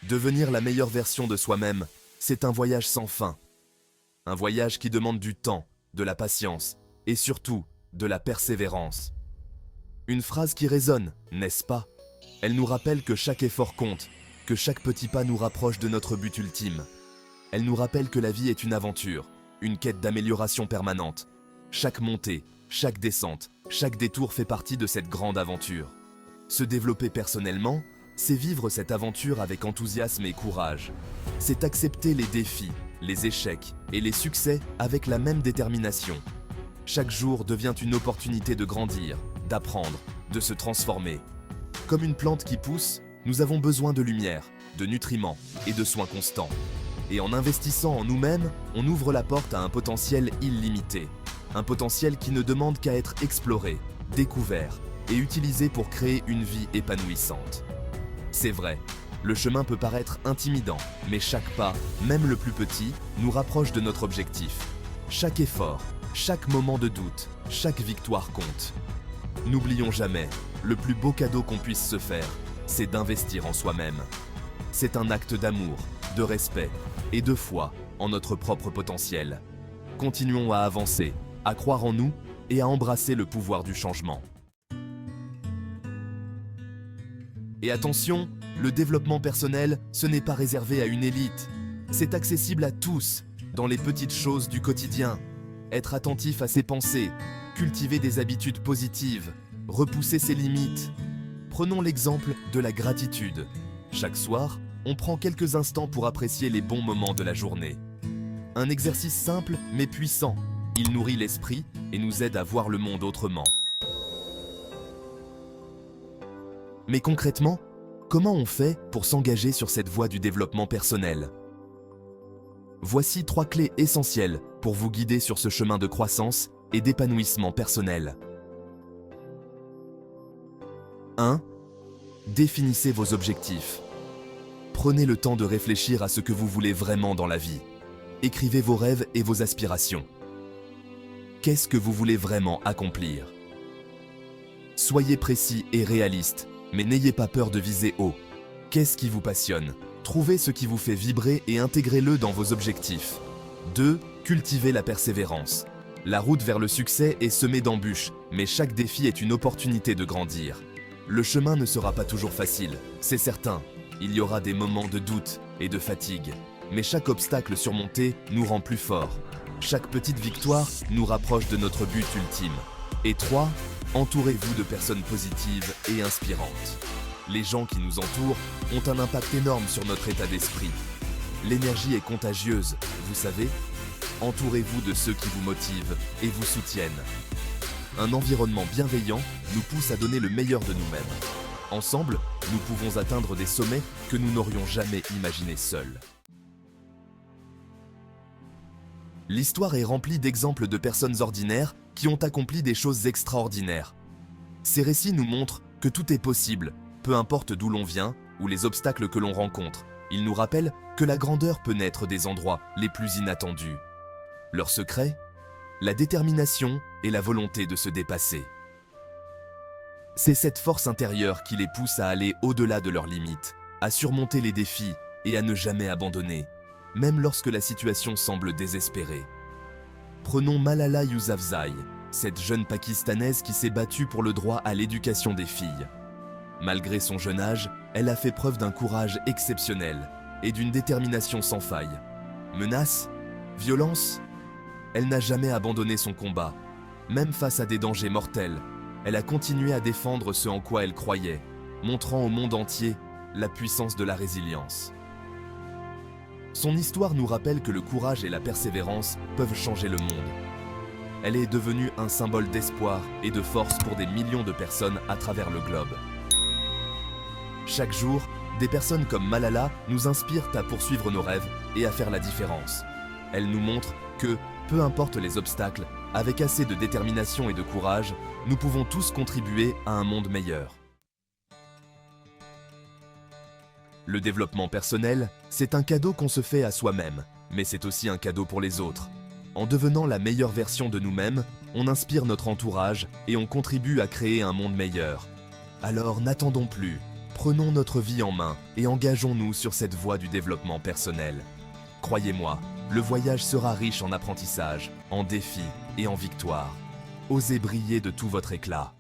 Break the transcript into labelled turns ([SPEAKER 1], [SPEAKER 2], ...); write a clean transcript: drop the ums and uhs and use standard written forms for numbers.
[SPEAKER 1] Devenir la meilleure version de soi-même, c'est un voyage sans fin. Un voyage qui demande du temps, de la patience et surtout de la persévérance. Une phrase qui résonne, n'est-ce pas? Elle nous rappelle que chaque effort compte, que chaque petit pas nous rapproche de notre but ultime. Elle nous rappelle que la vie est une aventure, une quête d'amélioration permanente. Chaque montée, chaque descente, chaque détour fait partie de cette grande aventure. Se développer personnellement, c'est vivre cette aventure avec enthousiasme et courage. C'est accepter les défis, les échecs et les succès avec la même détermination. Chaque jour devient une opportunité de grandir, d'apprendre, de se transformer. Comme une plante qui pousse, nous avons besoin de lumière, de nutriments et de soins constants. Et en investissant en nous-mêmes, on ouvre la porte à un potentiel illimité. Un potentiel qui ne demande qu'à être exploré, découvert et utilisé pour créer une vie épanouissante. C'est vrai, le chemin peut paraître intimidant, mais chaque pas, même le plus petit, nous rapproche de notre objectif. Chaque effort, chaque moment de doute, chaque victoire compte. N'oublions jamais, le plus beau cadeau qu'on puisse se faire, c'est d'investir en soi-même. C'est un acte d'amour, de respect et de foi en notre propre potentiel. Continuons à avancer, à croire en nous et à embrasser le pouvoir du changement. Et attention, le développement personnel, ce n'est pas réservé à une élite. C'est accessible à tous, dans les petites choses du quotidien. Être attentif à ses pensées, cultiver des habitudes positives, repousser ses limites. Prenons l'exemple de la gratitude. Chaque soir, on prend quelques instants pour apprécier les bons moments de la journée. Un exercice simple mais puissant. Il nourrit l'esprit et nous aide à voir le monde autrement. Mais concrètement, comment on fait pour s'engager sur cette voie du développement personnel? Voici 3 clés essentielles pour vous guider sur ce chemin de croissance et d'épanouissement personnel. 1. Définissez vos objectifs. Prenez le temps de réfléchir à ce que vous voulez vraiment dans la vie. Écrivez vos rêves et vos aspirations. Qu'est-ce que vous voulez vraiment accomplir? Soyez précis et réaliste. Mais n'ayez pas peur de viser haut. Qu'est-ce qui vous passionne? Trouvez ce qui vous fait vibrer et intégrez-le dans vos objectifs. 2. Cultivez la persévérance. La route vers le succès est semée d'embûches, mais chaque défi est une opportunité de grandir. Le chemin ne sera pas toujours facile, c'est certain. Il y aura des moments de doute et de fatigue. Mais chaque obstacle surmonté nous rend plus forts. Chaque petite victoire nous rapproche de notre but ultime. Et 3. Entourez-vous de personnes positives et inspirantes. Les gens qui nous entourent ont un impact énorme sur notre état d'esprit. L'énergie est contagieuse, vous savez. Entourez-vous de ceux qui vous motivent et vous soutiennent. Un environnement bienveillant nous pousse à donner le meilleur de nous-mêmes. Ensemble, nous pouvons atteindre des sommets que nous n'aurions jamais imaginés seuls. L'histoire est remplie d'exemples de personnes ordinaires qui ont accompli des choses extraordinaires. Ces récits nous montrent que tout est possible, peu importe d'où l'on vient ou les obstacles que l'on rencontre. Ils nous rappellent que la grandeur peut naître des endroits les plus inattendus. Leur secret? La détermination et la volonté de se dépasser. C'est cette force intérieure qui les pousse à aller au-delà de leurs limites, à surmonter les défis et à ne jamais abandonner, même lorsque la situation semble désespérée. Prenons Malala Yousafzai, cette jeune Pakistanaise qui s'est battue pour le droit à l'éducation des filles. Malgré son jeune âge, elle a fait preuve d'un courage exceptionnel et d'une détermination sans faille. Menaces? Violence? Elle n'a jamais abandonné son combat. Même face à des dangers mortels, elle a continué à défendre ce en quoi elle croyait, montrant au monde entier la puissance de la résilience. Son histoire nous rappelle que le courage et la persévérance peuvent changer le monde. Elle est devenue un symbole d'espoir et de force pour des millions de personnes à travers le globe. Chaque jour, des personnes comme Malala nous inspirent à poursuivre nos rêves et à faire la différence. Elles nous montrent que, peu importe les obstacles, avec assez de détermination et de courage, nous pouvons tous contribuer à un monde meilleur. Le développement personnel, c'est un cadeau qu'on se fait à soi-même, mais c'est aussi un cadeau pour les autres. En devenant la meilleure version de nous-mêmes, on inspire notre entourage et on contribue à créer un monde meilleur. Alors n'attendons plus, Prenons notre vie en main et engageons-nous sur cette voie du développement personnel. Croyez-moi, le voyage sera riche en apprentissage, en défis et en victoires. Osez briller de tout votre éclat.